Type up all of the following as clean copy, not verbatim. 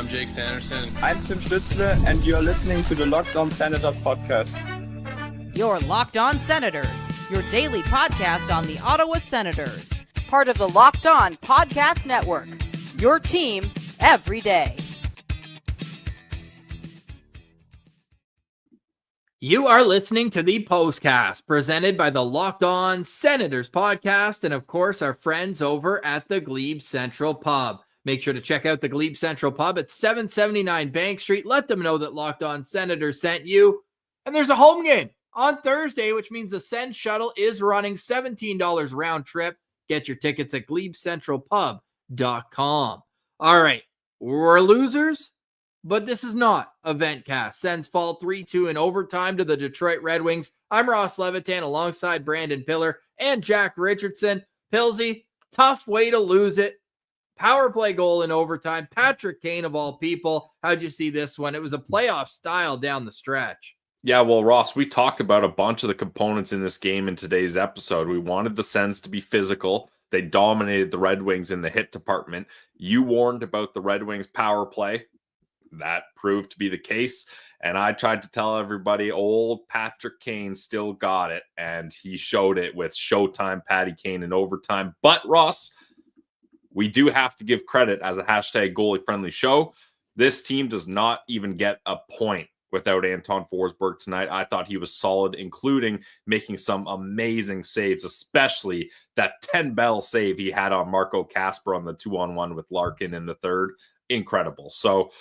I'm Jake Sanderson. I'm Tim Stützle, and you're listening to the Locked On Senators podcast. You're Locked On Senators, your daily podcast on the Ottawa Senators. Part of the Locked On Podcast Network, your team every day. You are listening to the Postcast, presented by the Locked On Senators podcast, and of course, our friends over at the Glebe Central Pub. Make sure to check out the Glebe Central Pub at 779 Bank Street. Let them know that Locked On Senators sent you. And there's a home game on Thursday, which means the Send Shuttle is running $17 round trip. Get your tickets at glebecentralpub.com. All right, we're losers, but this is not Event Cast. Sens fall 3-2 in overtime to the Detroit Red Wings. I'm Ross Levitan alongside Brandon Piller and Jack Richardson. Pillsy, tough way to lose it. Power play goal in overtime. Patrick Kane, of all people. How'd you see this one? It was a playoff style down the stretch. Yeah, well, Ross, we talked about a bunch of the components in this game in today's episode. We wanted the Sens to be physical. They dominated the Red Wings in the hit department. You warned about the Red Wings power play. That proved to be the case. And I tried to tell everybody old Patrick Kane still got it. And he showed it with Showtime Patty Kane in overtime. But, Ross, we do have to give credit as a hashtag goalie friendly show. This team does not even get a point without Anton Forsberg tonight. I thought he was solid, including making some amazing saves, especially that 10-bell save he had on Marco Kasper on the 2-on-1 with Larkin in the third. Incredible. So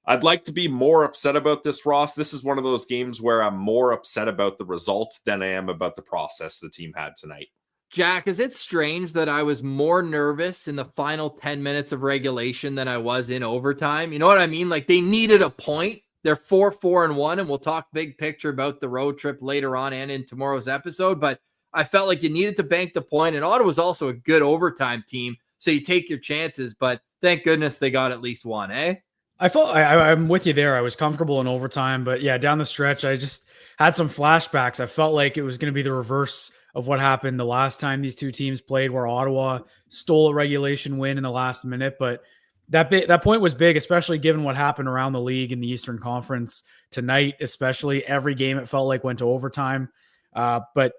I'd like to be more upset about this, Ross. This is one of those games where I'm more upset about the result than I am about the process the team had tonight. Jack, is it strange that I was more nervous in the final 10 minutes of regulation than I was in overtime? You know what I mean? Like, they needed a point. They're 4-4-1, and we'll talk big picture about the road trip later on and in tomorrow's episode. But I felt like you needed to bank the point, and Ottawa's also a good overtime team, so you take your chances. But thank goodness they got at least one, eh? I'm with you there. I was comfortable in overtime, but yeah, down the stretch, I just had some flashbacks. I felt like it was going to be the reverse of what happened the last time these two teams played, where Ottawa stole a regulation win in the last minute. But that point was big, especially given what happened around the league in the Eastern Conference tonight, especially every game it felt like went to overtime. But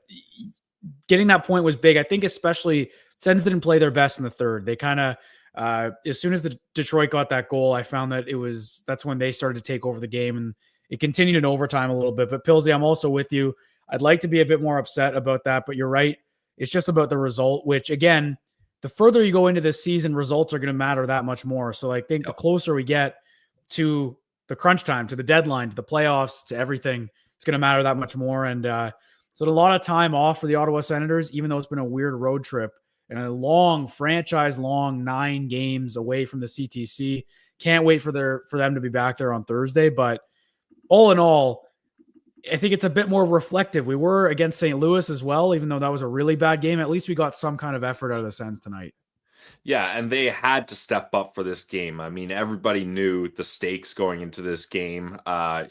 getting that point was big. I think especially Sens didn't play their best in the third. They kind of, as soon as the Detroit got that goal, I found that that's when they started to take over the game, and it continued in overtime a little bit. But Pillsy, I'm also with you. I'd like to be a bit more upset about that, but you're right. It's just about the result, which again, the further you go into this season, results are going to matter that much more. So I think the closer we get to the crunch time, to the deadline, to the playoffs, to everything, it's going to matter that much more. And so a lot of time off for the Ottawa Senators, even though it's been a weird road trip and a long, franchise-long 9 games away from the CTC. Can't wait for them to be back there on Thursday. But all in all, I think it's a bit more reflective. We were against St. Louis as well, even though that was a really bad game. At least we got some kind of effort out of the Sens tonight. Yeah, and they had to step up for this game. I mean, everybody knew the stakes going into this game.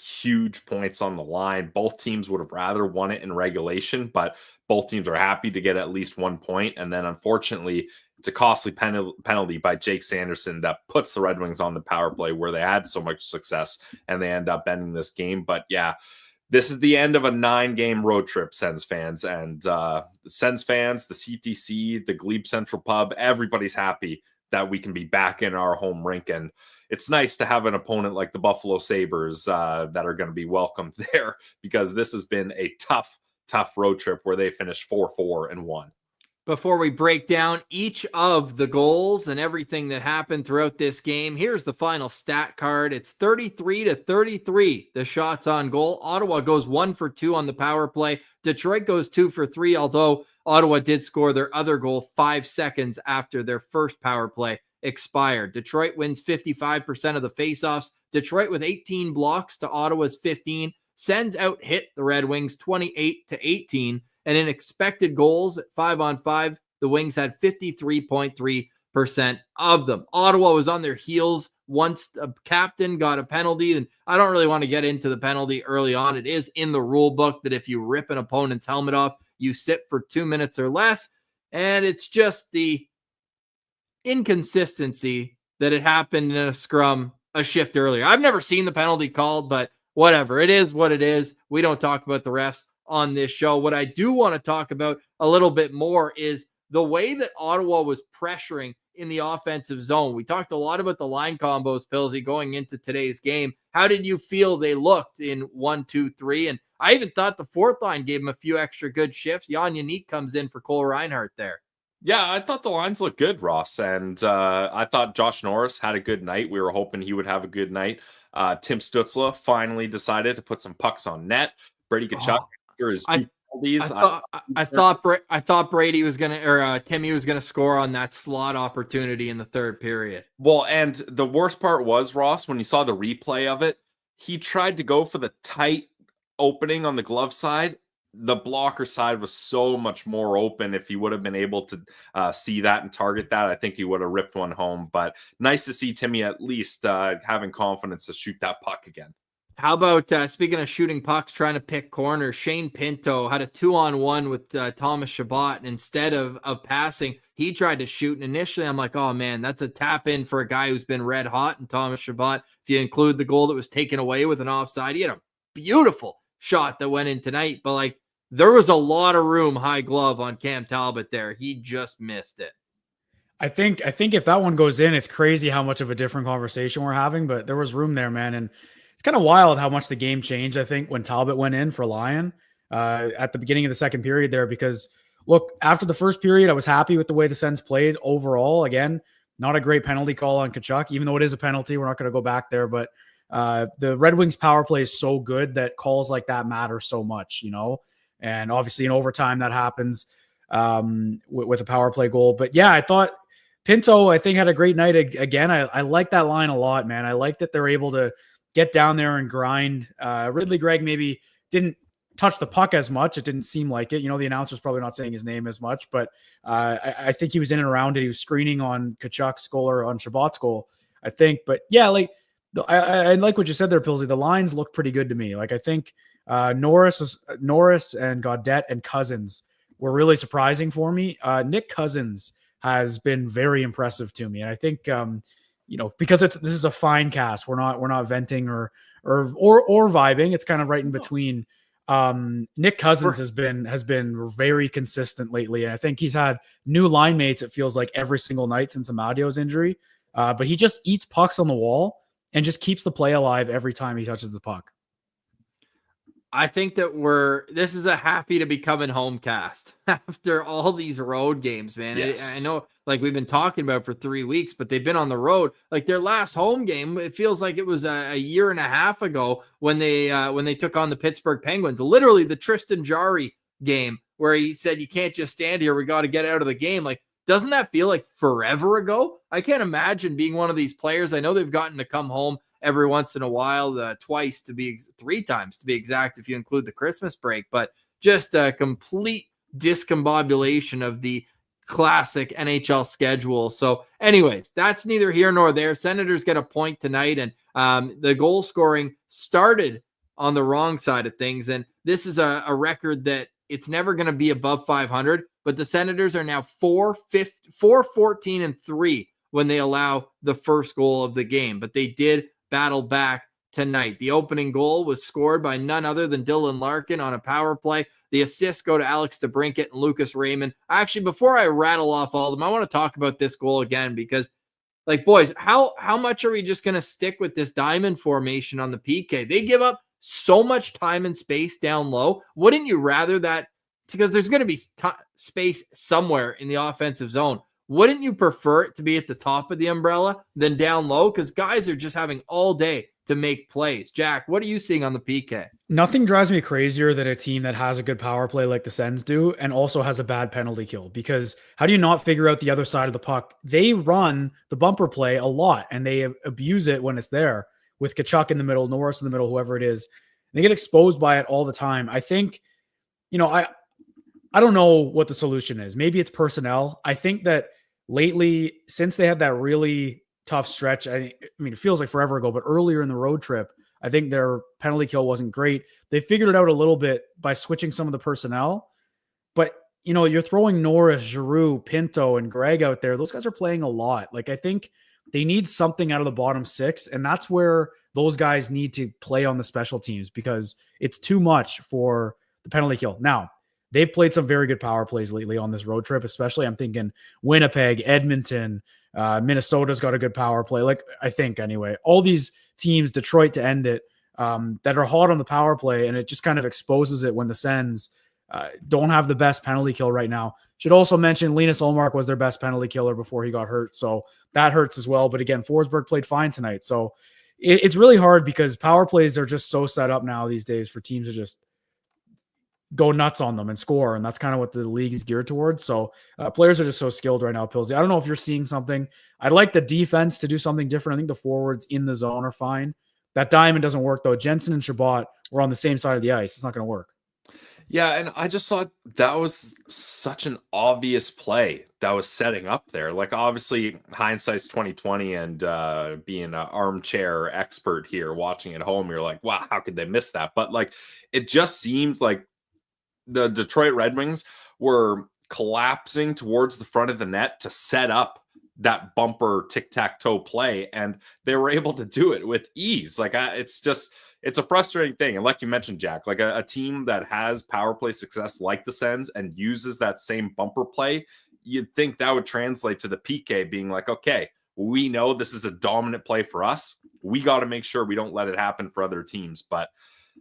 Huge points on the line. Both teams would have rather won it in regulation, but both teams are happy to get at least 1 point. And then, unfortunately, it's a costly penalty by Jake Sanderson that puts the Red Wings on the power play where they had so much success, and they end up ending this game. But yeah, this is the end of a 9-game road trip, Sens fans. And the Sens fans, the CTC, the Glebe Central Pub, everybody's happy that we can be back in our home rink. And it's nice to have an opponent like the Buffalo Sabres that are going to be welcomed there, because this has been a tough road trip where they finished 4-4-1. Before we break down each of the goals and everything that happened throughout this game, here's the final stat card. It's 33-33, the shots on goal. Ottawa goes 1 for 2 on the power play. Detroit goes 2 for 3, although Ottawa did score their other goal 5 seconds after their first power play expired. Detroit wins 55% of the faceoffs. Detroit with 18 blocks to Ottawa's 15. Sends out hit the Red Wings 28-18. And in expected goals at 5-on-5, the Wings had 53.3% of them. Ottawa was on their heels once a captain got a penalty, and I don't really want to get into the penalty early on. It is in the rule book that if you rip an opponent's helmet off, you sit for 2 minutes or less. And it's just the inconsistency that it happened in a scrum a shift earlier. I've never seen the penalty called, but whatever. It is what it is. We don't talk about the refs on this show. What I do want to talk about a little bit more is the way that Ottawa was pressuring in the offensive zone. We talked a lot about the line combos, Pillsy, going into today's game. How did you feel they looked in 1, 2, 3? And I even thought the fourth line gave them a few extra good shifts. Jan Yannick comes in for Cole Reinhardt there. Yeah, I thought the lines looked good, Ross. And I thought Josh Norris had a good night. We were hoping he would have a good night. Tim Stützle finally decided to put some pucks on net. Brady Tkachuk, after his penalties, I thought Brady was going to, or Timmy was going to score on that slot opportunity in the third period. Well, and the worst part was, Ross, when you saw the replay of it, he tried to go for the tight opening on the glove side. The blocker side was so much more open. If he would have been able to see that and target that, I think he would have ripped one home. But nice to see Timmy at least having confidence to shoot that puck again. How about, speaking of shooting pucks, trying to pick corners, Shane Pinto had a 2-on-1 with Thomas Chabot. And instead of passing, he tried to shoot. And initially, I'm like, oh, man, that's a tap in for a guy who's been red hot. And Thomas Chabot, if you include the goal that was taken away with an offside, he had a beautiful shot that went in tonight. But, like, there was a lot of room, high glove on Cam Talbot there. He just missed it. I think if that one goes in, it's crazy how much of a different conversation we're having, but there was room there, man. And it's kind of wild how much the game changed, I think, when Talbot went in for Lyon at the beginning of the second period there, because look, after the first period, I was happy with the way the Sens played overall. Again, not a great penalty call on Tkachuk, even though it is a penalty. We're not going to go back there, but the Red Wings power play is so good that calls like that matter so much, you know? And obviously in overtime that happens with a power play goal. But yeah, I thought Pinto, I think, had a great night again. I like that line a lot, man. I like that they're able to get down there and grind. Ridley Gregg maybe didn't touch the puck as much. It didn't seem like it. You know, the announcer's probably not saying his name as much, but I think he was in and around it. He was screening on Kachuk's goal or on Chabot's goal, I think. But yeah, like I like what you said there, Pillsy. The lines look pretty good to me. Like I think Norris and Gaudette and Cousins were really surprising for me. Nick Cousins has been very impressive to me, and I think you know, because this is a fine cast. We're not venting or vibing. It's kind of right in between. Nick Cousins has been very consistent lately, and I think he's had new line mates. It feels like every single night since Amadio's injury, but he just eats pucks on the wall and just keeps the play alive every time he touches the puck. I think that this is a happy to be coming home cast after all these road games, man. Yes. I know, like we've been talking about for 3 weeks, but they've been on the road. Like their last home game, it feels like it was a year and a half ago when they took on the Pittsburgh Penguins. Literally the Tristan Jarry game where he said, "You can't just stand here. We got to get out of the game." Like, doesn't that feel like forever ago? I can't imagine being one of these players. I know they've gotten to come home every once in a while, 3 times to be exact, if you include the Christmas break, but just a complete discombobulation of the classic NHL schedule. So anyways, that's neither here nor there. Senators get a point tonight, and the goal scoring started on the wrong side of things. And this is a record that it's never going to be above 500, but the Senators are now 4-14-3 when they allow the first goal of the game, but they did battle back tonight. The opening goal was scored by none other than Dylan Larkin on a power play. The assists go to Alex DeBrincat and Lucas Raymond. Actually, before I rattle off all of them, I want to talk about this goal again because, like, boys, how much are we just going to stick with this diamond formation on the PK? They give up so much time and space down low. Wouldn't you rather that, because there's going to be space somewhere in the offensive zone, wouldn't you prefer it to be at the top of the umbrella than down low? Because guys are just having all day to make plays. Jack, what are you seeing on the PK? Nothing drives me crazier than a team that has a good power play like the Sens do and also has a bad penalty kill, because how do you not figure out the other side of the puck? They run the bumper play a lot and they abuse it when it's there with Tkachuk in the middle, Norris in the middle, whoever it is. They get exposed by it all the time. I think, you know, I don't know what the solution is. Maybe it's personnel. I think that lately, since they had that really tough stretch, I mean, it feels like forever ago, but earlier in the road trip, I think their penalty kill wasn't great. They figured it out a little bit by switching some of the personnel. But, you know, you're throwing Norris, Giroux, Pinto, and Gregg out there. Those guys are playing a lot. Like, I think they need something out of the bottom six, and that's where those guys need to play on the special teams because it's too much for the penalty kill. Now, they've played some very good power plays lately on this road trip, especially I'm thinking Winnipeg, Edmonton, Minnesota's got a good power play. Like, I think anyway, all these teams, Detroit to end it, that are hot on the power play, and it just kind of exposes it when the Sens don't have the best penalty kill right now. Should also mention Linus Ullmark was their best penalty killer before he got hurt, so that hurts as well. But again, Forsberg played fine tonight, so it's really hard because power plays are just so set up now these days for teams to just go nuts on them and score, and that's kind of what the league is geared towards. So players are just so skilled right now, Pillsy. I don't know if you're seeing something. I'd like the defense to do something different. I think the forwards in the zone are fine. That diamond doesn't work, though. Jensen and Shabbat were on the same side of the ice. It's not going to work. Yeah, and I just thought that was such an obvious play that was setting up there. Like, obviously, hindsight's 2020, and being an armchair expert here, watching at home, you're like, wow, how could they miss that? But like, it just seemed like the Detroit Red Wings were collapsing towards the front of the net to set up that bumper tic-tac-toe play, and they were able to do it with ease. Like, it's a frustrating thing. And like you mentioned, Jack, like a team that has power play success like the Sens and uses that same bumper play, you'd think that would translate to the PK being like, okay, we know this is a dominant play for us. We got to make sure we don't let it happen for other teams. But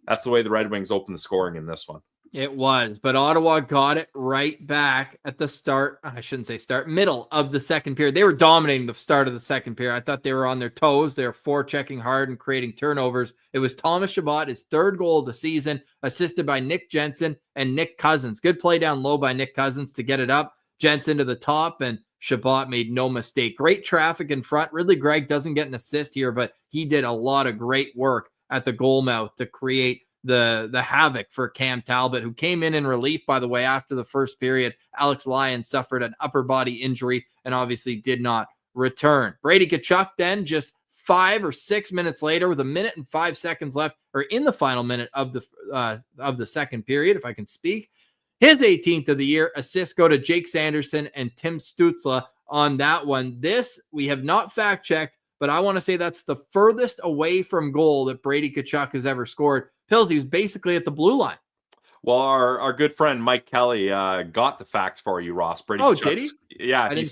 that's the way the Red Wings opened the scoring in this one. It was, but Ottawa got it right back at the start. I shouldn't say start, middle of the second period. They were dominating the start of the second period. I thought they were on their toes. They were forechecking hard and creating turnovers. It was Thomas Chabot, his third goal of the season, assisted by Nick Jensen and Nick Cousins. Good play down low by Nick Cousins to get it up. Jensen to the top, and Chabot made no mistake. Great traffic in front. Ridley Gregg doesn't get an assist here, but he did a lot of great work at the goal mouth to create the havoc for Cam Talbot, who came in relief, by the way, after the first period. Alex Lyon suffered an upper body injury and obviously did not return. Brady Tkachuk then, just 5 or 6 minutes later, with 1 minute and 5 seconds left, or in the final minute of the second period, if I can speak, his 18th of the year. Assists go to Jake Sanderson and Tim Stützle on that one. This we have not fact checked, but I want to say that's the furthest away from goal that Brady Tkachuk has ever scored. Pills, he was basically at the blue line. Well, our good friend Mike Kelly got the fact for you, Ross. Brady Tkachuk's, did he? Yeah, he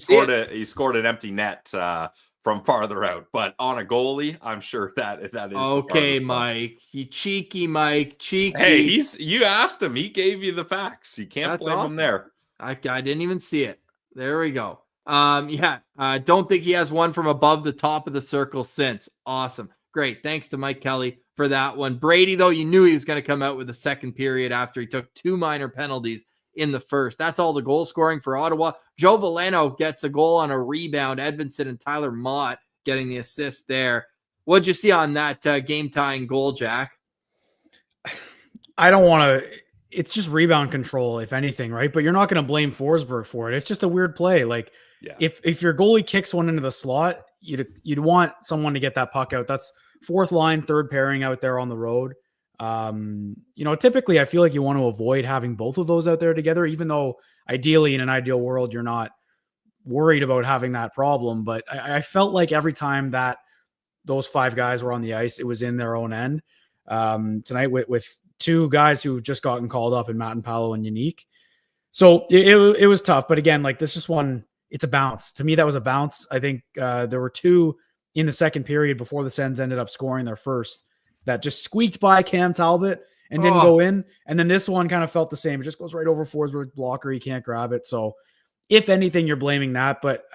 scored an empty net from farther out, but on a goalie, I'm sure that is okay. Mike, you cheeky Mike, cheeky. Hey, you asked him. He gave you the facts. You can't blame him there. I didn't even see it. There we go. Don't think he has one from above the top of the circle since. Awesome. Great. Thanks to Mike Kelly for that one. Brady, though, you knew he was going to come out with the second period after he took 2 minor penalties in the first. That's all the goal scoring for Ottawa. Joe Veleno gets a goal on a rebound. Edvinsson and Tyler Mott getting the assist there. What'd you see on that game-tying goal, Jack? I don't want to... It's just rebound control, if anything, right? But you're not going to blame Forsberg for it. It's just a weird play. Like, yeah. If your goalie kicks one into the slot, you'd want someone to get that puck out. That's fourth line, third pairing out there on the road. Typically I feel like you want to avoid having both of those out there together, even though ideally in an ideal world, you're not worried about having that problem. But I felt like every time that those 5 guys were on the ice, it was in their own end. Tonight with 2 guys who've just gotten called up in Matt and Paolo and Unique. So it was tough. But again, like this just one, it's a bounce. To me, that was a bounce. I think there were 2 in the second period before the Sens ended up scoring their first that just squeaked by Cam Talbot and didn't go in. And then this one kind of felt the same. It just goes right over Forsberg's blocker. He can't grab it. So if anything, you're blaming that. But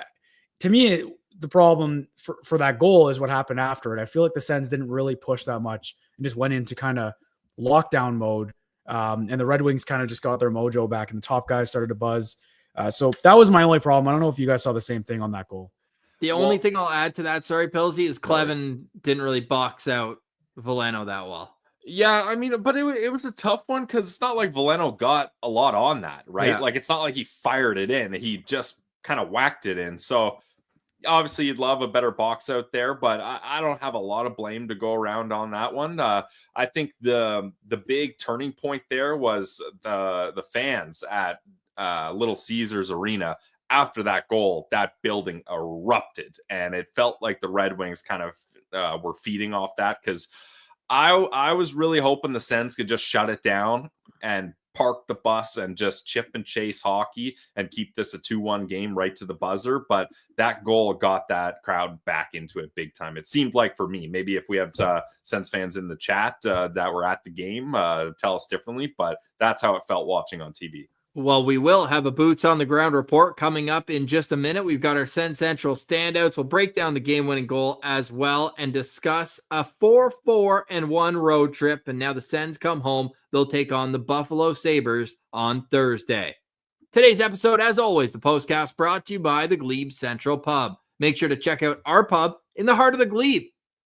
to me, the problem for that goal is what happened after it. I feel like the Sens didn't really push that much and just went into kind of lockdown mode. And the Red Wings kind of just got their mojo back and the top guys started to buzz. So that was my only problem. I don't know if you guys saw the same thing on that goal. The only thing I'll add to that, sorry, Pilsy, is Clevin didn't really box out Veleno that well. Yeah, I mean, but it was a tough one because it's not like Veleno got a lot on that, right? Yeah. Like, it's not like he fired it in. He just kind of whacked it in. So, obviously, you'd love a better box out there, but I don't have a lot of blame to go around on that one. I think the big turning point there was the fans at Little Caesars Arena after that goal, that building erupted, and it felt like the Red Wings kind of were feeding off that, because I was really hoping the Sens could just shut it down and park the bus and just chip and chase hockey and keep this a 2-1 game right to the buzzer. But that goal got that crowd back into it big time. It seemed like, for me. Maybe if we have Sens fans in the chat that were at the game, tell us differently, but that's how it felt watching on TV. Well, we will have a boots on the ground report coming up in just a minute. We've got our Sens Central standouts. We'll break down the game-winning goal as well and discuss a 4-4-1 road trip. And now the Sens come home. They'll take on the Buffalo Sabres on Thursday. Today's episode, as always, the Postcast brought to you by the Glebe Central Pub. Make sure to check out our pub in the heart of the Glebe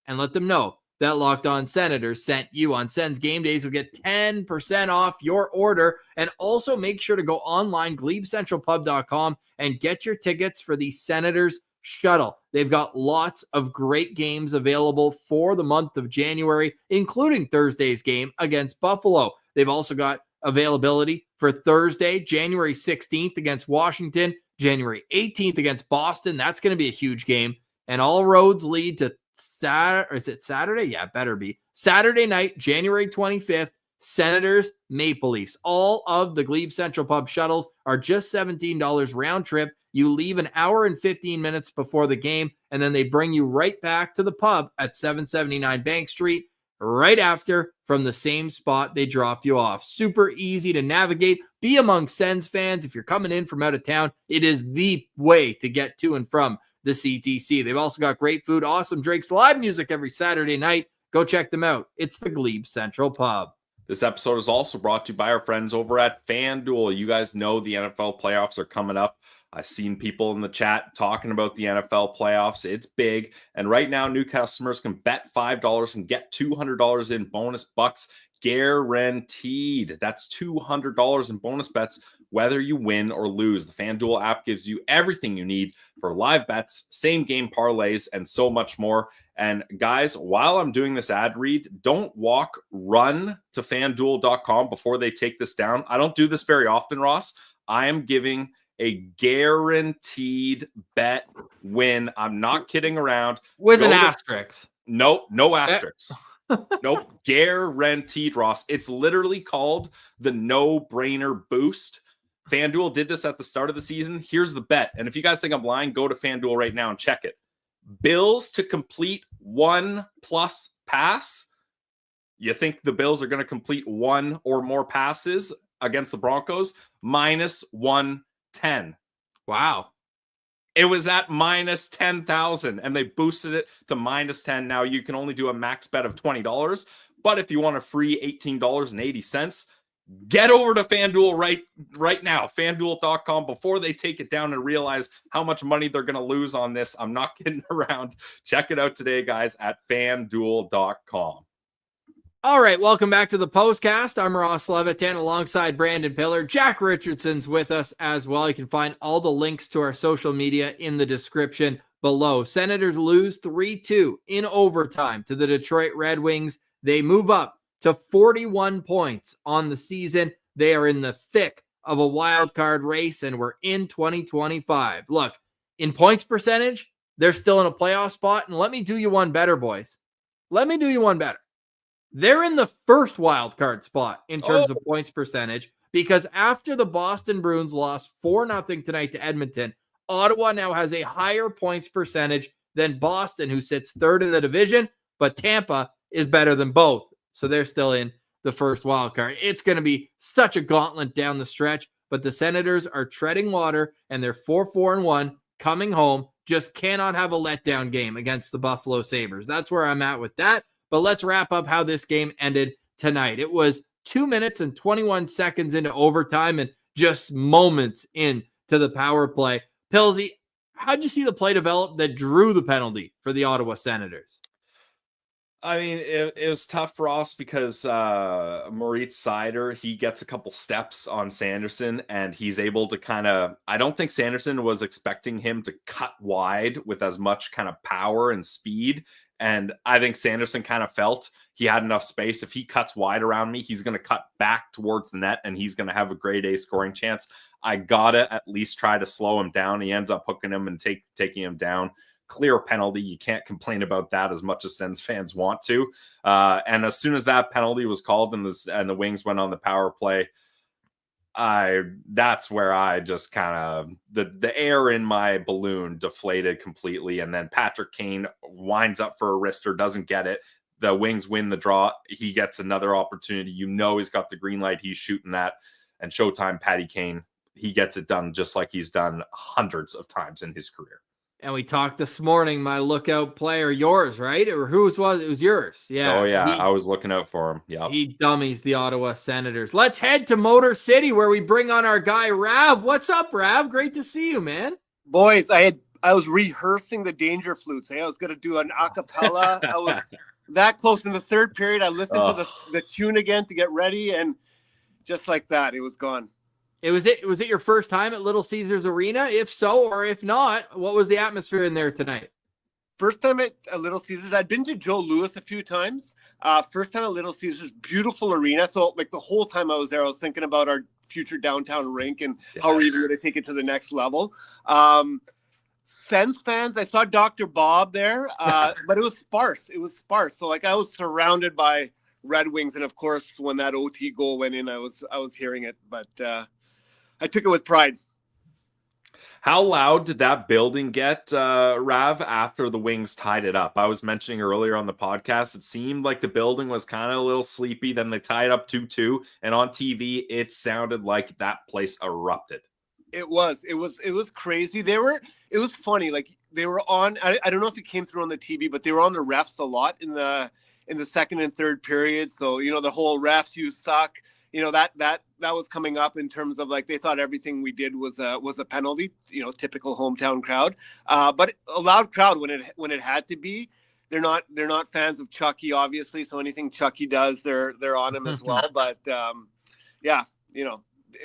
and let them know that Locked On Senators sent you. On Sens game days, you'll get 10% off your order. And also make sure to go online, GlebeCentralPub.com, and get your tickets for the Senators Shuttle. They've got lots of great games available for the month of January, including Thursday's game against Buffalo. They've also got availability for Thursday, January 16th against Washington, January 18th against Boston. That's going to be a huge game. And all roads lead to Saturday? Yeah, better be. Saturday night, January 25th, Senators, Maple Leafs. All of the Glebe Central Pub shuttles are just $17 round trip. You leave an hour and 15 minutes before the game, and then they bring you right back to the pub at 779 Bank Street right after, from the same spot they drop you off. Super easy to navigate. Be among Sens fans. If you're coming in from out of town, it is the way to get to and from the CTC. They've also got great food, awesome drinks, live music every Saturday night. Go check them out. It's the Glebe Central Pub. This episode is also brought to you by our friends over at FanDuel. You guys know the NFL playoffs are coming up. I've seen people in the chat talking about the NFL playoffs. It's big. And right now, new customers can bet $5 and get $200 in bonus bucks guaranteed. That's $200 in bonus bets, whether you win or lose. The FanDuel app gives you everything you need for live bets, same game parlays, and so much more. And guys, while I'm doing this ad read, don't run to FanDuel.com before they take this down. I don't do this very often, Ross. I am giving a guaranteed bet win. I'm not kidding around. With an asterisk. No asterisks. Nope. Guaranteed, Ross. It's literally called the no-brainer boost. FanDuel did this at the start of the season. Here's the bet. And if you guys think I'm lying, go to FanDuel right now and check it. Bills to complete 1+ pass. You think the Bills are going to complete 1 or more passes against the Broncos? -110. Wow. It was at -10,000 and they boosted it to -10. Now you can only do a max bet of $20, but if you want a free $18.80, get over to FanDuel right now, FanDuel.com, before they take it down and realize how much money they're going to lose on this. I'm not kidding around. Check it out today, guys, at FanDuel.com. All right, welcome back to the Postcast. I'm Ross Levitan alongside Brandon Piller. Jack Richardson's with us as well. You can find all the links to our social media in the description below. Senators lose 3-2 in overtime to the Detroit Red Wings. They move up to 41 points on the season. They are in the thick of a wild card race, and we're in 2025. Look, in points percentage, they're still in a playoff spot, and let me do you one better, boys. Let me do you one better. They're in the first wild card spot in terms of points percentage, because after the Boston Bruins lost 4-0 tonight to Edmonton, Ottawa now has a higher points percentage than Boston, who sits third in the division, but Tampa is better than both. So they're still in the first wild card. It's going to be such a gauntlet down the stretch, but the Senators are treading water, and they're 4-4-1 coming home. Just cannot have a letdown game against the Buffalo Sabres. That's where I'm at with that. But let's wrap up how this game ended tonight. It was 2 minutes and 21 seconds into overtime and just moments into the power play. Pilsy, how'd you see the play develop that drew the penalty for the Ottawa Senators? I mean, it was tough for us because Moritz Seider, he gets a couple steps on Sanderson, and he's able to kind of, I don't think Sanderson was expecting him to cut wide with as much kind of power and speed. And I think Sanderson kind of felt he had enough space. If he cuts wide around me, he's going to cut back towards the net and he's going to have a grade A scoring chance. I got to at least try to slow him down. He ends up hooking him and taking him down. Clear penalty. You can't complain about that as much as Sens fans want to. And as soon as that penalty was called and the Wings went on the power play, that's where I just kind of the air in my balloon deflated completely. And then Patrick Kane winds up for a wrister, doesn't get it. The Wings win the draw. He gets another opportunity. He's got the green light. He's shooting that. And Showtime, Patty Kane, he gets it done just like he's done hundreds of times in his career. And we talked this morning, my lookout player, yours, right? Or whose was it? It was yours. Yeah. Oh, yeah. I was looking out for him. Yeah. He dummies the Ottawa Senators. Let's head to Motor City where we bring on our guy, Rav. What's up, Rav? Great to see you, man. Boys, I was rehearsing the danger flutes. Hey, I was going to do an a cappella. I was that close in the third period. I listened to the tune again to get ready, and just like that, it was gone. Was it your first time at Little Caesars Arena? If so, or if not, what was the atmosphere in there tonight? First time at Little Caesars. I'd been to Joe Louis a few times. First time at Little Caesars, beautiful arena. So like the whole time I was there, I was thinking about our future downtown rink and how we're even going to take it to the next level. Sens fans, I saw Dr. Bob there, but it was sparse. So like I was surrounded by Red Wings, and of course when that OT goal went in, I was hearing it, but I took it with pride. How loud did that building get, Rav, after the Wings tied it up? I was mentioning earlier on the podcast, it seemed like the building was kind of a little sleepy. Then they tied up 2-2, and on TV, it sounded like that place erupted. It was crazy. It was funny. Like they were on, I don't know if it came through on the TV, but they were on the refs a lot in the second and third period. So, the whole refs, you suck. That was coming up in terms of like they thought everything we did was a penalty, typical hometown crowd. But a loud crowd when it had to be. They're not fans of Chucky, obviously. So anything Chucky does, they're on him as well. But it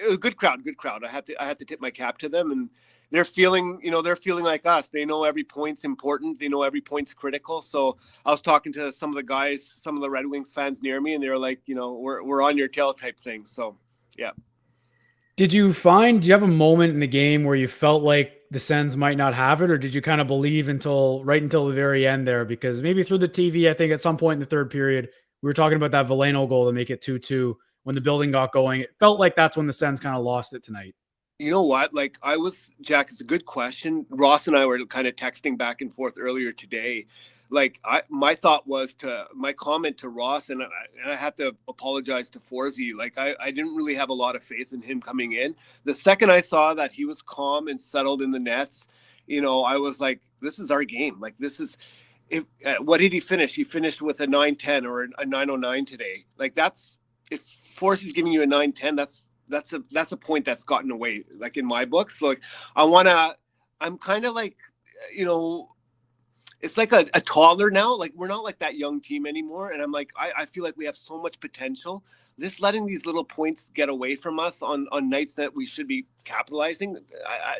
was a good crowd. I had to tip my cap to them, and they're feeling like us. They know every point's important. They know every point's critical. So I was talking to some of the guys, some of the Red Wings fans near me, and they were like, we're on your tail type thing. So, yeah. Do you have a moment in the game where you felt like the Sens might not have it, or did you kind of believe until the very end there? Because maybe through the TV, I think at some point in the third period, we were talking about that Veleno goal to make it 2-2 when the building got going. It felt like that's when the Sens kind of lost it tonight. You know what? Like Jack, it's a good question. Ross and I were kind of texting back and forth earlier today. Like my comment to Ross, and I have to apologize to Forsey. Like I didn't really have a lot of faith in him coming in. The second I saw that he was calm and settled in the nets, I was like, this is our game. Like this is, what did he finish? He finished with a 9-10 or a 909 today. Like if Forsey's giving you a 9-10, that's a point that's gotten away, like in my books. So like I'm kind of like, it's like a toddler now. Like we're not like that young team anymore. And I'm like, I feel like we have so much potential. Just letting these little points get away from us on nights that we should be capitalizing.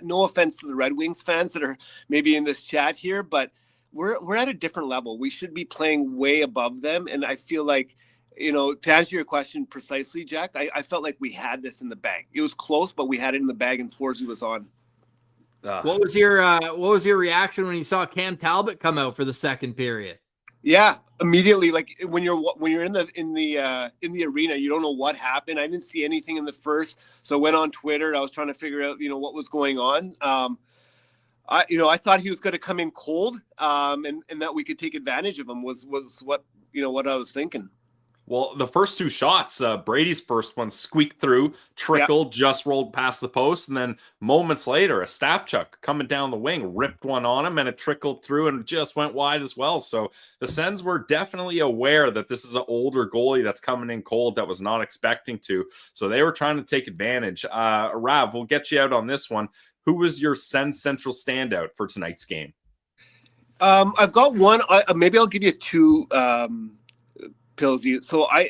No offense to the Red Wings fans that are maybe in this chat here, but we're at a different level. We should be playing way above them. And I feel like, to answer your question precisely, Jack, I felt like we had this in the bag. It was close, but we had it in the bag, and Forsey was on. What was your reaction when you saw Cam Talbot come out for the second period? Yeah, immediately. Like when you're in the arena, you don't know what happened. I didn't see anything in the first, so I went on Twitter. I was trying to figure out, what was going on. I thought he was going to come in cold, and that we could take advantage of him was what I was thinking. Well, the first two shots, Brady's first one squeaked through, trickled, just rolled past the post, and then moments later, a Stapchuk coming down the wing ripped one on him, and it trickled through and just went wide as well. So the Sens were definitely aware that this is an older goalie that's coming in cold that was not expecting to. So they were trying to take advantage. Rav, we'll get you out on this one. Who was your Sens Central standout for tonight's game? I've got one. Maybe I'll give you two. Pillsy. So I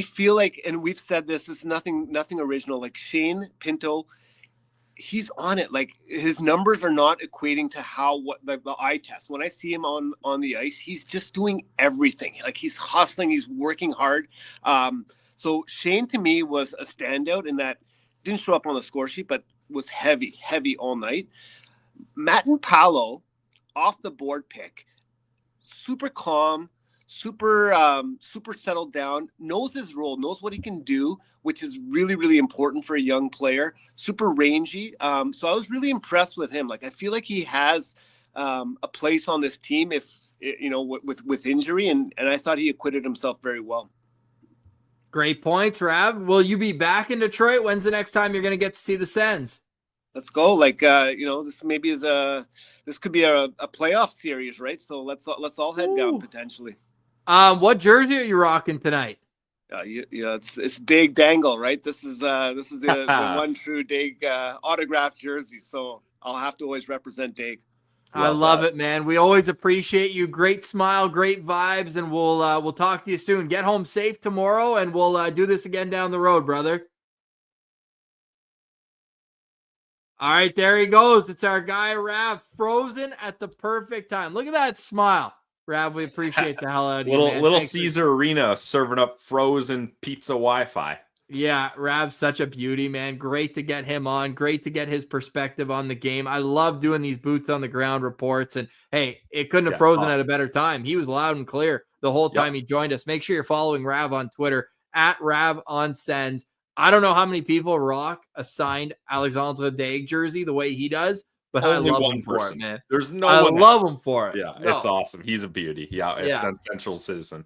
feel like, and we've said this is nothing original. Like Shane Pinto, he's on it. Like his numbers are not equating to the eye test. When I see him on the ice, he's just doing everything. Like he's hustling, he's working hard. So Shane to me was a standout in that didn't show up on the score sheet, but was heavy all night. Matt and Paolo off the board pick, super calm, super settled down, knows his role, knows what he can do, which is really, really important for a young player, super rangy. So I was really impressed with him. Like, I feel like he has a place on this team if, with injury, and I thought he acquitted himself very well. Great points, Rav. Will you be back in Detroit? When's the next time you're going to get to see the Sens? Let's go. Like, this maybe this could be a playoff series, right? So let's all head down potentially. What jersey are you rocking tonight? It's Dag Dangle, right? This is the one true Dag autographed jersey. So I'll have to always represent Dag. I love it, man. We always appreciate you. Great smile, great vibes, and we'll talk to you soon. Get home safe tomorrow, and we'll do this again down the road, brother. All right, there he goes. It's our guy, Rav, frozen at the perfect time. Look at that smile. Rav, we appreciate the hell out of you, man. Little Caesar Arena serving up frozen pizza Wi-Fi. Yeah, Rav's such a beauty, man. Great to get him on. Great to get his perspective on the game. I love doing these boots on the ground reports. And hey, it couldn't have frozen at a better time. He was loud and clear the whole time he joined us. Make sure you're following Rav on Twitter at @RavOnSens. I don't know how many people rock a signed Alexandre Dag jersey the way he does, but Only I love one him for person. it, man. There's no I one love else. him for it. Yeah, it's awesome. He's a beauty. Yeah, Central citizen.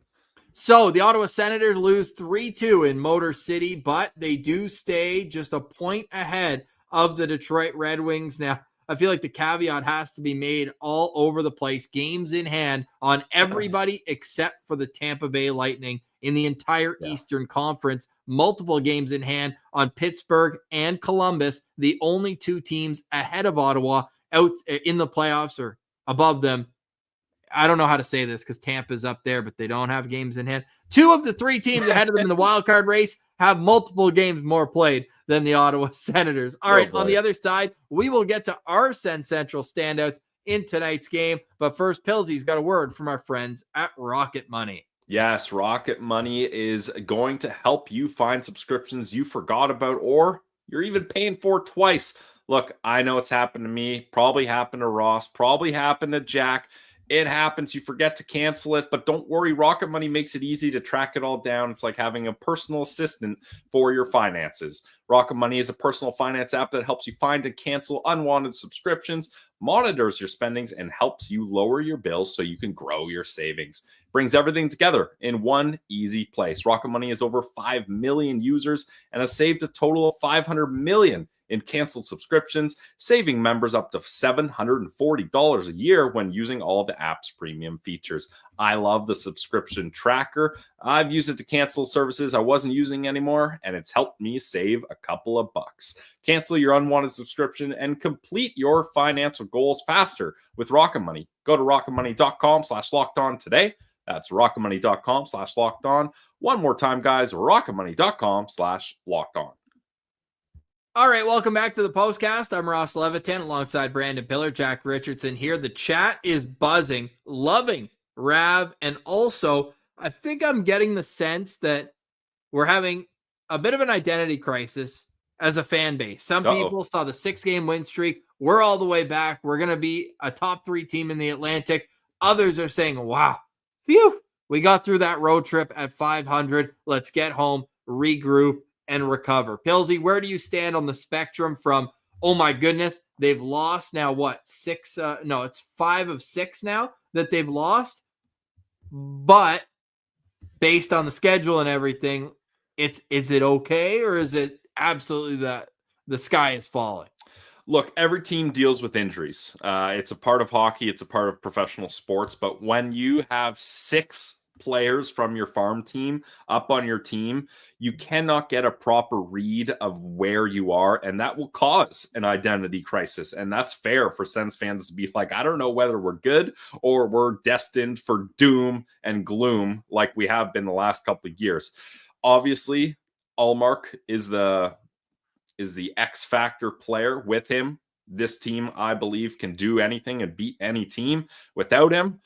So the Ottawa Senators lose 3-2 in Motor City, but they do stay just a point ahead of the Detroit Red Wings. Now, I feel like the caveat has to be made all over the place. Games in hand on everybody except for the Tampa Bay Lightning in the entire Eastern Conference. Multiple games in hand on Pittsburgh and Columbus, the only two teams ahead of Ottawa out in the playoffs or above them. I don't know how to say this because Tampa's up there, but they don't have games in hand. Two of the three teams ahead of them in the wild card race have multiple games more played than the Ottawa Senators. All right, on the other side, we will get to our Sen Central standouts in tonight's game. But first, Pilsy's got a word from our friends at Rocket Money. Yes, Rocket Money is going to help you find subscriptions you forgot about or you're even paying for twice. Look, I know it's happened to me, probably happened to Ross, probably happened to Jack. It happens. You forget to cancel it, but don't worry. Rocket Money makes it easy to track it all down. It's like having a personal assistant for your finances. Rocket Money is a personal finance app that helps you find and cancel unwanted subscriptions, monitors your spendings, and helps you lower your bills so you can grow your savings. Brings everything together in one easy place. Rocket Money has over 5 million users and has saved a total of $500 million in canceled subscriptions, saving members up to $740 a year when using all of the app's premium features. I love the subscription tracker. I've used it to cancel services I wasn't using anymore, and it's helped me save a couple of bucks. Cancel your unwanted subscription and complete your financial goals faster with Rocket Money. Go to rocketmoney.com/lockedon today. That's rocketmoney.com/lockedon. One more time, guys, rocketmoney.com/lockedon. All right, welcome back to the Postcast. I'm Ross Levitan alongside Brandon Piller, Jack Richardson here. The chat is buzzing, loving Rav, and also I think I'm getting the sense that we're having a bit of an identity crisis as a fan base. Some people saw the 6-game win streak. We're all the way back. We're going to be a top 3 team in the Atlantic. Others are saying, wow, phew, we got through that road trip at 500. Let's get home, regroup, and recover. Pilsy, where do you stand on the spectrum from, oh my goodness, they've lost now what, 6? No, it's 5 of 6 now that they've lost. But based on the schedule and everything, is it okay or is it absolutely the sky is falling? Look, every team deals with injuries. It's a part of hockey. It's a part of professional sports. But when you have 6 players from your farm team up on your team, you cannot get a proper read of where you are, and that will cause an identity crisis. And that's fair for Sens fans to be like, I don't know whether we're good or we're destined for doom and gloom like we have been the last couple of years. Obviously, Allmark is the is the X factor player. With him, this team, I believe, can do anything and beat any team. Without him,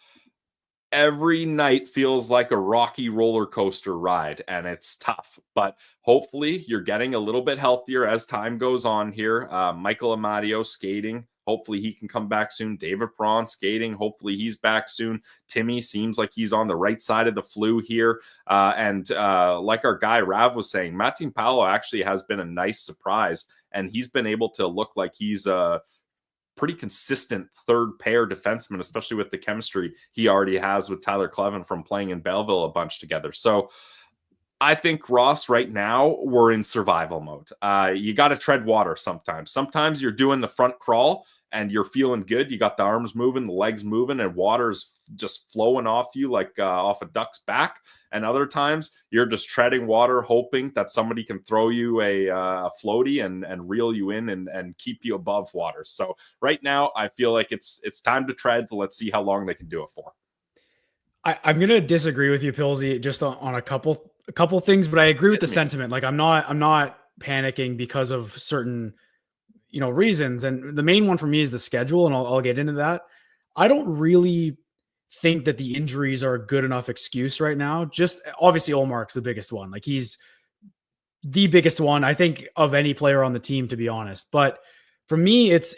every night feels like a rocky roller coaster ride, and it's tough. But hopefully you're getting a little bit healthier as time goes on here. Michael Amadio skating. Hopefully he can come back soon. David Perron skating. Hopefully he's back soon. Timmy seems like he's on the right side of the flu here. And like our guy Rav was saying, Martin Paolo actually has been a nice surprise, and he's been able to look like he's pretty consistent third pair defenseman, especially with the chemistry he already has with Tyler Clevin from playing in Belleville a bunch together. So I think, Ross, right now we're in survival mode. You got to tread water sometimes. Sometimes you're doing the front crawl and you're feeling good. You got the arms moving, the legs moving, and water's just flowing off you like off a duck's back. And other times you're just treading water, hoping that somebody can throw you a floaty and reel you in and keep you above water. So right now I feel like it's time to tread. Let's see how long they can do it for. I'm going to disagree with you, Pilsy, just on a couple things, but I agree with the sentiment. Like I'm not panicking because of certain, reasons. And the main one for me is the schedule. And I'll get into that. I don't really think that the injuries are a good enough excuse right now. Just obviously Olmark's the biggest one. Like he's the biggest one, I think, of any player on the team, to be honest. But for me, it's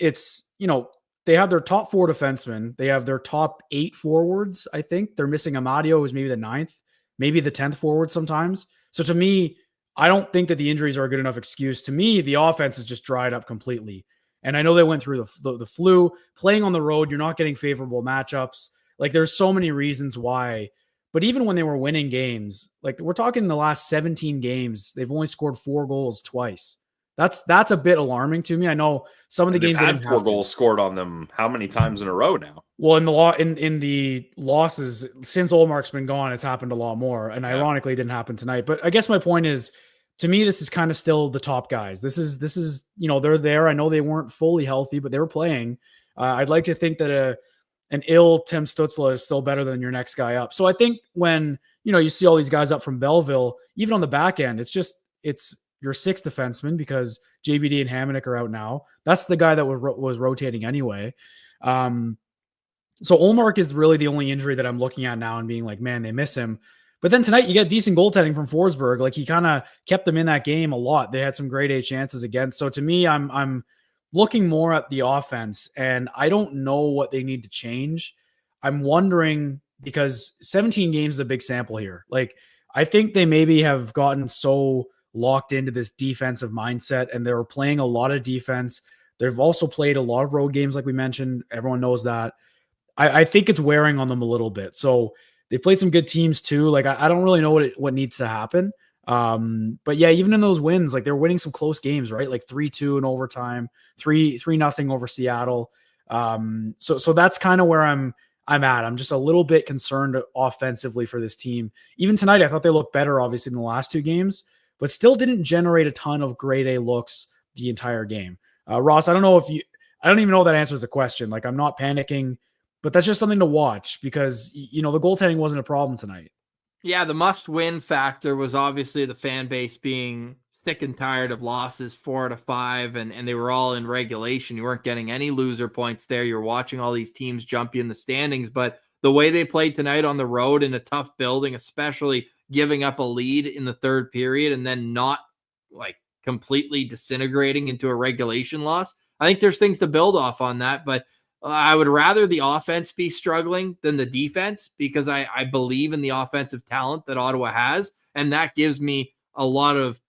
they have their top 4 defensemen. They have their top 8 forwards. I think they're missing Amadio, who's maybe the 9th, maybe the 10th forward sometimes. So to me, I don't think that the injuries are a good enough excuse. To me, the offense is just dried up completely. And I know they went through the flu. Playing on the road, you're not getting favorable matchups. Like there's so many reasons why. But even when they were winning games, like we're talking the last 17 games, they've only scored 4 goals twice. That's a bit alarming to me. I know some of the games had 4 goals scored on them how many times in a row now? Well, in the losses since Olmark's been gone, it's happened a lot more. And ironically, it didn't happen tonight. But I guess my point is, to me, this is kind of still the top guys. This is they're there. I know they weren't fully healthy, but they were playing. I'd like to think that an ill Tim Stützle is still better than your next guy up. So I think when you see all these guys up from Belleville, even on the back end, it's your 6th defenseman because JBD and Hamonic are out now. That's the guy that was rotating anyway. So Olmark is really the only injury that I'm looking at now and being like, man, they miss him. But then tonight you get decent goaltending from Forsberg. Like he kind of kept them in that game a lot. They had some grade A chances against. So to me, I'm looking more at the offense, and I don't know what they need to change. I'm wondering, because 17 games is a big sample here. Like I think they maybe have gotten so locked into this defensive mindset, and they were playing a lot of defense. They've also played a lot of road games, like we mentioned. Everyone knows that. I think it's wearing on them a little bit. So they played some good teams too. Like I don't really know what needs to happen. But yeah, even in those wins, like they're winning some close games, right? Like 3-2 in overtime, 3-0 over Seattle. So that's kind of where I'm at. I'm just a little bit concerned offensively for this team. Even tonight, I thought they looked better, obviously, in the last 2 games, but still didn't generate a ton of grade A looks the entire game. Ross, I don't even know if that answers the question. Like I'm not panicking, but that's just something to watch because, the goaltending wasn't a problem tonight. Yeah, the must-win factor was obviously the fan base being sick and tired of losses 4 out of 5, and they were all in regulation. You weren't getting any loser points there. You're watching all these teams jump you in the standings, but the way they played tonight on the road in a tough building, especially giving up a lead in the 3rd period and then not like completely disintegrating into a regulation loss, I think there's things to build off on that, but I would rather the offense be struggling than the defense because I believe in the offensive talent that Ottawa has, and that gives me a lot of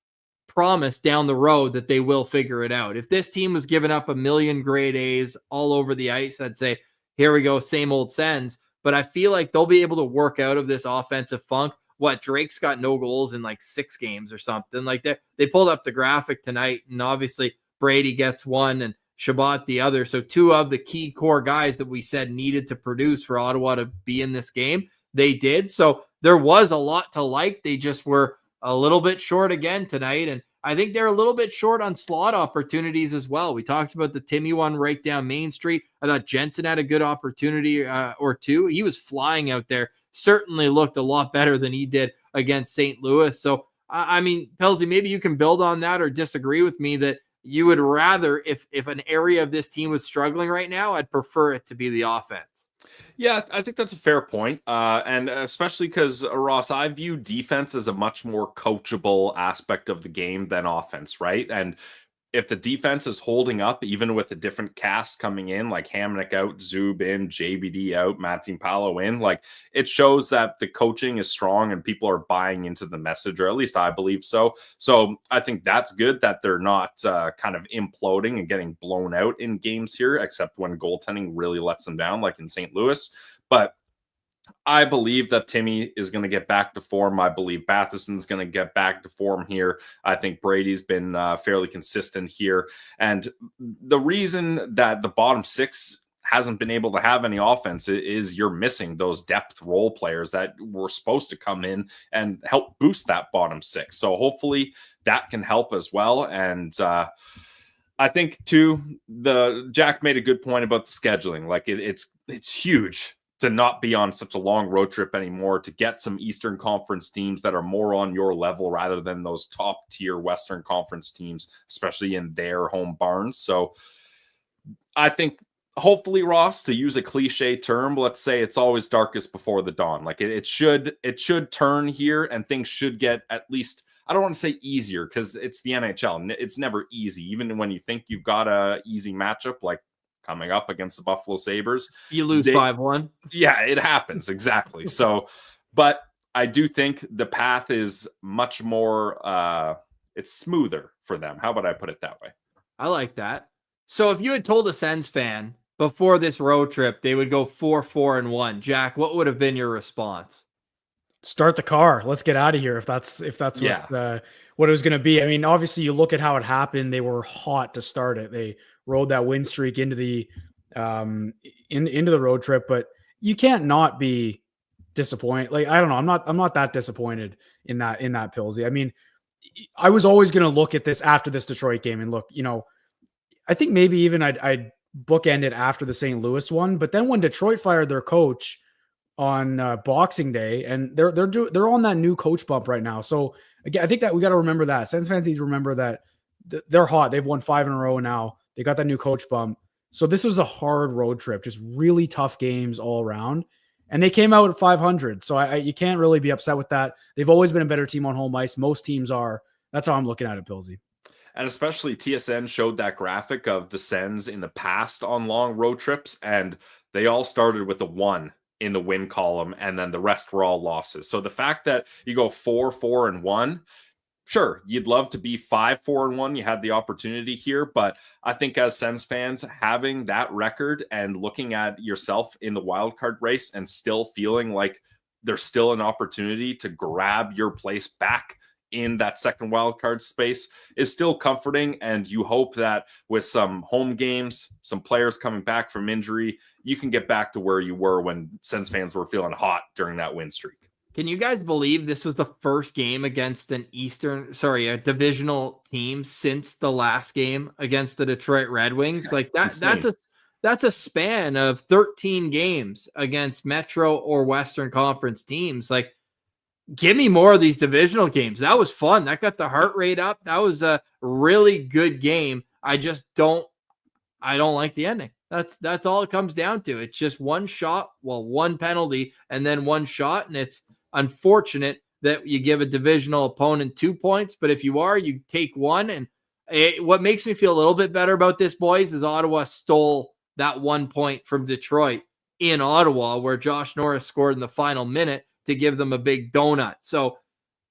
promise down the road that they will figure it out. If this team was giving up a million grade A's all over the ice, I'd say, here we go, same old Sens. But I feel like they'll be able to work out of this offensive funk. Drake's got no goals in like 6 games or something like that. They pulled up the graphic tonight, and obviously Brady gets 1 and Shabbat the other. So 2 of the key core guys that we said needed to produce for Ottawa to be in this game, they did. So there was a lot to like. They just were a little bit short again tonight. And I think they're a little bit short on slot opportunities as well. We talked about the Timmy one right down Main Street. I thought Jensen had a good opportunity or 2. He was flying out there. Certainly looked a lot better than he did against St. Louis. So, I mean, Pelsey, maybe you can build on that or disagree with me that you would rather, if an area of this team was struggling right now, I'd prefer it to be the offense. Yeah, I think that's a fair point. And especially because, Ross, I view defense as a much more coachable aspect of the game than offense, right? And if the defense is holding up, even with a different cast coming in, like Hamnick out, Zub in, JBD out, Martin Paolo in, like it shows that the coaching is strong and people are buying into the message, or at least I believe so. So I think that's good that they're not kind of imploding and getting blown out in games here, except when goaltending really lets them down, like in St. Louis. But I believe that Timmy is going to get back to form. I believe Batherson's going to get back to form here. I think Brady's been fairly consistent here. And the reason that the bottom six hasn't been able to have any offense is you're missing those depth role players that were supposed to come in and help boost that bottom six. So hopefully that can help as well. And I think too, Jack made a good point about the scheduling. Like it's huge to not be on such a long road trip anymore, to get some Eastern Conference teams that are more on your level rather than those top tier Western Conference teams, especially in their home barns. So I think hopefully, Ross, to use a cliche term, let's say it's always darkest before the dawn. Like it should turn here and things should get at least, I don't want to say easier because it's the NHL. It's never easy. Even when you think you've got a easy matchup, like coming up against the Buffalo Sabres, you lose 5-1. Yeah, it happens. Exactly. So, but I do think the path is much more, it's smoother for them. How about I put it that way? I like that. So if you had told a Sens fan before this road trip, they would go 4-4-1, Jack, what would have been your response? Start the car. Let's get out of here. If that's what it was going to be. I mean, obviously you look at how it happened. They were hot to start it. They rode that win streak into the into the road trip, but you can't not be disappointed. Like, I don't know. I'm not that disappointed in that Pilsy. I mean, I was always going to look at this after this Detroit game and look, I think maybe even I'd bookend it after the St. Louis one, but then when Detroit fired their coach on Boxing Day, and they're on that new coach bump right now. So again, I think that we got to remember that. Sens fans need to remember that they're hot. They've won 5 in a row now. They got that new coach bump. So this was a hard road trip, just really tough games all around. And they came out at 500. So you can't really be upset with that. They've always been a better team on home ice. Most teams are. That's how I'm looking at it, Pilsy. And especially TSN showed that graphic of the Sens in the past on long road trips, and they all started with a 1 in the win column, and then the rest were all losses. So the fact that you go 4-4-1, sure, you'd love to be 5-4-1. You had the opportunity here, but I think as Sens fans, having that record and looking at yourself in the wild card race and still feeling like there's still an opportunity to grab your place back in that second wild card space is still comforting. And you hope that with some home games, some players coming back from injury, you can get back to where you were when Sens fans were feeling hot during that win streak. Can you guys believe this was the first game against a divisional team since the last game against the Detroit Red Wings? Like that's a span of 13 games against Metro or Western Conference teams. Like, give me more of these divisional games. That was fun. That got the heart rate up. That was a really good game. I don't like the ending. That's all it comes down to. It's just one shot, one penalty, and then one shot. And it's unfortunate that you give a divisional opponent 2 points, but if you take one. And what makes me feel a little bit better about this, boys, is Ottawa stole that 1 point from Detroit in Ottawa, where Josh Norris scored in the final minute to give them a big donut. So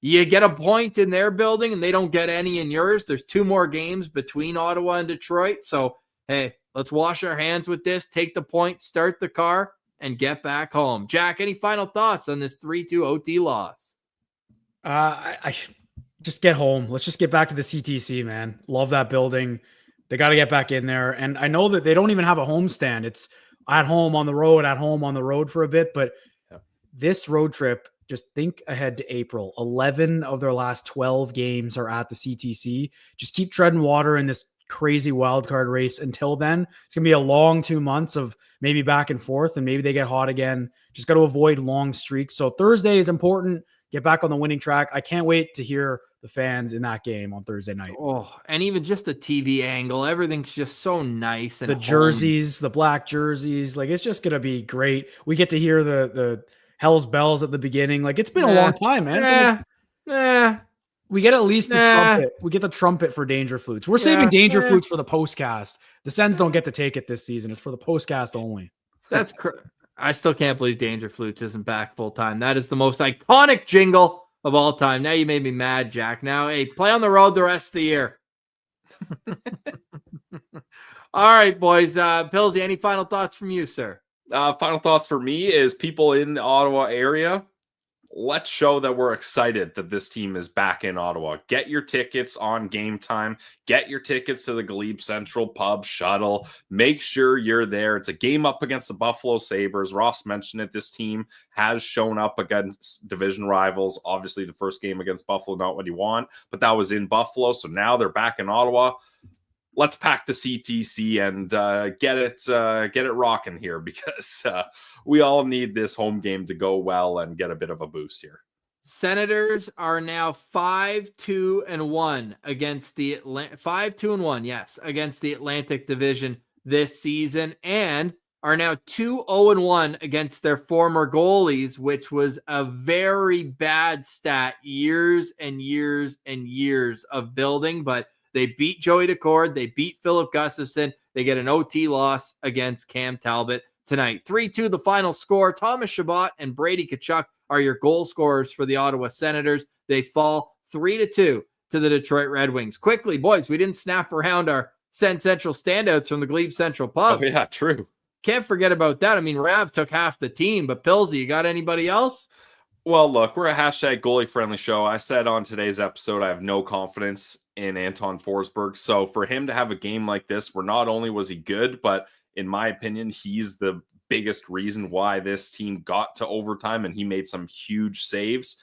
you get a point in their building and they don't get any in yours. There's 2 more games between Ottawa and Detroit. So, hey, let's wash our hands with this, take the point, start the car, and get back home. Jack, any final thoughts on this 3-2 OT loss? I just get home. Let's just get back to the CTC, man. Love that building. They got to get back in there. And I know that they don't even have a home stand. It's at home on the road for a bit, but this road trip, just think ahead to April. 11 of their last 12 games are at the CTC. Just keep treading water in this crazy wild card race. Until then, it's going to be a long 2 months of maybe back and forth, and maybe they get hot again. Just got to avoid long streaks. So Thursday is important. Get back on the winning track. I can't wait to hear the fans in that game on Thursday night. Oh, and even just the TV angle, everything's just so nice. And the jerseys, the black jerseys, like it's just going to be great. We get to hear the Hell's Bells at the beginning. Like it's been a long time, man. We get at least the trumpet. We get the trumpet for Danger Flutes. We're saving Danger Flutes for the postcast. The Sens don't get to take it this season. It's for the postcast only. That's I still can't believe Danger Flutes isn't back full time. That is the most iconic jingle of all time. Now you made me mad, Jack. Now, hey, play on the road the rest of the year. All right, boys. Pillsy, any final thoughts from you, sir? Final thoughts for me is people in the Ottawa area, let's show that we're excited that this team is back in Ottawa. Get your tickets on game time. Get your tickets to the Glebe Central Pub shuttle. Make sure you're there. It's a game up against the Buffalo Sabres. Ross mentioned it. This team has shown up against division rivals. Obviously, the first game against Buffalo, not what you want, but that was in Buffalo. So now they're back in Ottawa. Let's pack the CTC and get it rocking here, because we all need this home game to go well and get a bit of a boost here. Senators are now 5-2-1 against the 5-2-1, yes, against the Atlantic Division this season, and are now 2-0-1 against their former goalies, which was a very bad stat years and years and years of building, but they beat Joey Decord. They beat Philip Gustafson. They get an OT loss against Cam Talbot tonight. 3-2 the final score. Thomas Chabot and Brady Tkachuk are your goal scorers for the Ottawa Senators. They fall 3-2 to the Detroit Red Wings. Quickly, boys, we didn't snap around our Sen Central standouts from the Glebe Central Pub. Oh, yeah, true. Can't forget about that. I mean, Rav took half the team, but Pillsy, you got anybody else? Well, look, we're a hashtag goalie-friendly show. I said on today's episode I have no confidence in Anton Forsberg. So for him to have a game like this, where not only was he good, but in my opinion, he's the biggest reason why this team got to overtime, and he made some huge saves.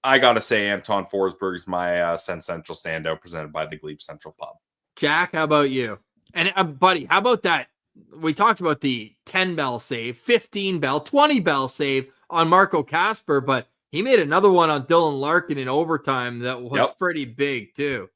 I got to say Anton Forsberg is my Sen Central standout presented by the Glebe Central Pub. Jack, how about you? And buddy, how about that? We talked about the 10 bell save, 15 bell, 20 bell save on Marco Kasper, but he made another one on Dylan Larkin in overtime that was pretty big too.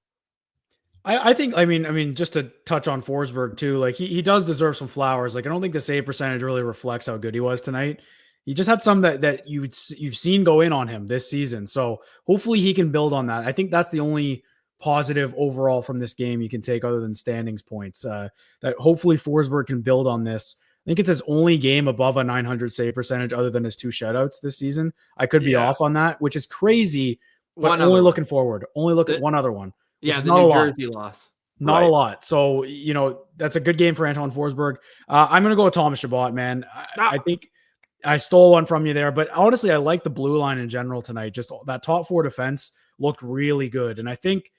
I think, I mean, just to touch on Forsberg too, like he does deserve some flowers. Like I don't think the save percentage really reflects how good he was tonight. He just had some that you've seen go in on him this season. So hopefully he can build on that. I think that's the only positive overall from this game you can take other than standings points, that hopefully Forsberg can build on this. I think it's his only game above a 900 save percentage other than his 2 shutouts this season. I could be off on that, which is crazy, but only looking forward. Only look at one other one. Yeah, the not New a lot. Jersey loss. Not a lot. So, that's a good game for Anton Forsberg. I'm going to go with Thomas Chabot, man. I think I stole one from you there, but honestly, I like the blue line in general tonight. Just that top 4 defense looked really good. And I think,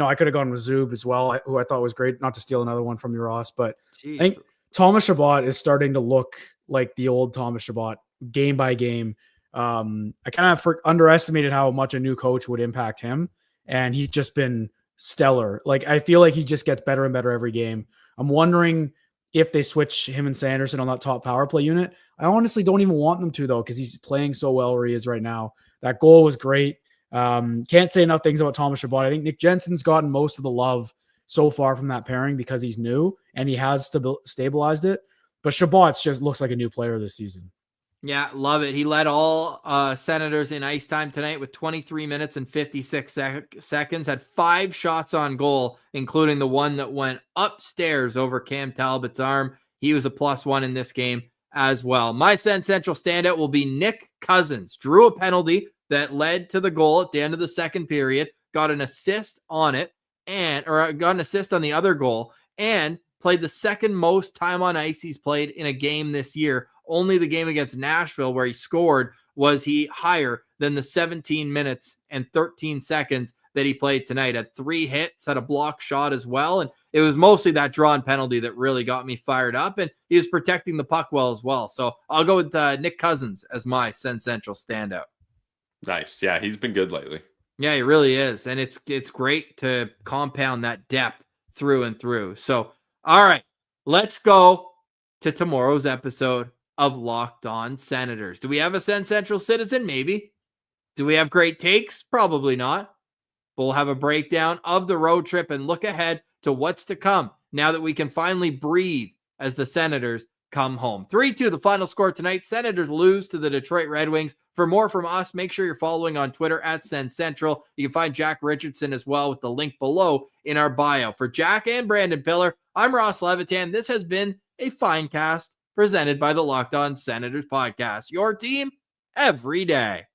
I could have gone with Zub as well, who I thought was great. Not to steal another one from you, Ross, but I think Thomas Chabot is starting to look like the old Thomas Chabot game by game. I kind of underestimated how much a new coach would impact him, and he's just been stellar. Like I feel like he just gets better and better every game. I'm wondering if they switch him and Sanderson on that top power play unit. I honestly don't even want them to though, because he's playing so well where he is right now. That goal was great. Can't say enough things about Thomas Chabot. I think Nick Jensen's gotten most of the love so far from that pairing because he's new and he has stabilized it. But Chabot just looks like a new player this season. Yeah, love it. He led all Senators in ice time tonight with 23 minutes and 56 seconds, had 5 shots on goal, including the one that went upstairs over Cam Talbot's arm. He was a +1 in this game as well. My Sen Central standout will be Nick Cousins. Drew a penalty that led to the goal at the end of the second period, got an assist on it, or got an assist on the other goal, and played the second most time on ice he's played in a game this year. Only the game against Nashville where he scored was he higher than the 17 minutes and 13 seconds that he played tonight. Had 3 hits, had a block shot as well, and it was mostly that drawn penalty that really got me fired up, and he was protecting the puck well as well. So I'll go with Nick Cousins as my Sen Central standout. Nice. Yeah, he's been good lately. Yeah, he really is. And it's great to compound that depth through and through. So, all right, let's go to tomorrow's episode of Locked On Senators. Do we have a Sen Central citizen? Maybe. Do we have great takes? Probably not. We'll have a breakdown of the road trip and look ahead to what's to come now that we can finally breathe as the Senators come home. 3-2 the final score tonight. Senators lose to the Detroit Red Wings. For more from us, make sure you're following on Twitter at Send Central. You can find Jack Richardson as well with the link below in our bio. For Jack and Brandon Piller, I'm Ross Levitan. This has been a Finecast presented by the Locked On Senators podcast. Your team every day.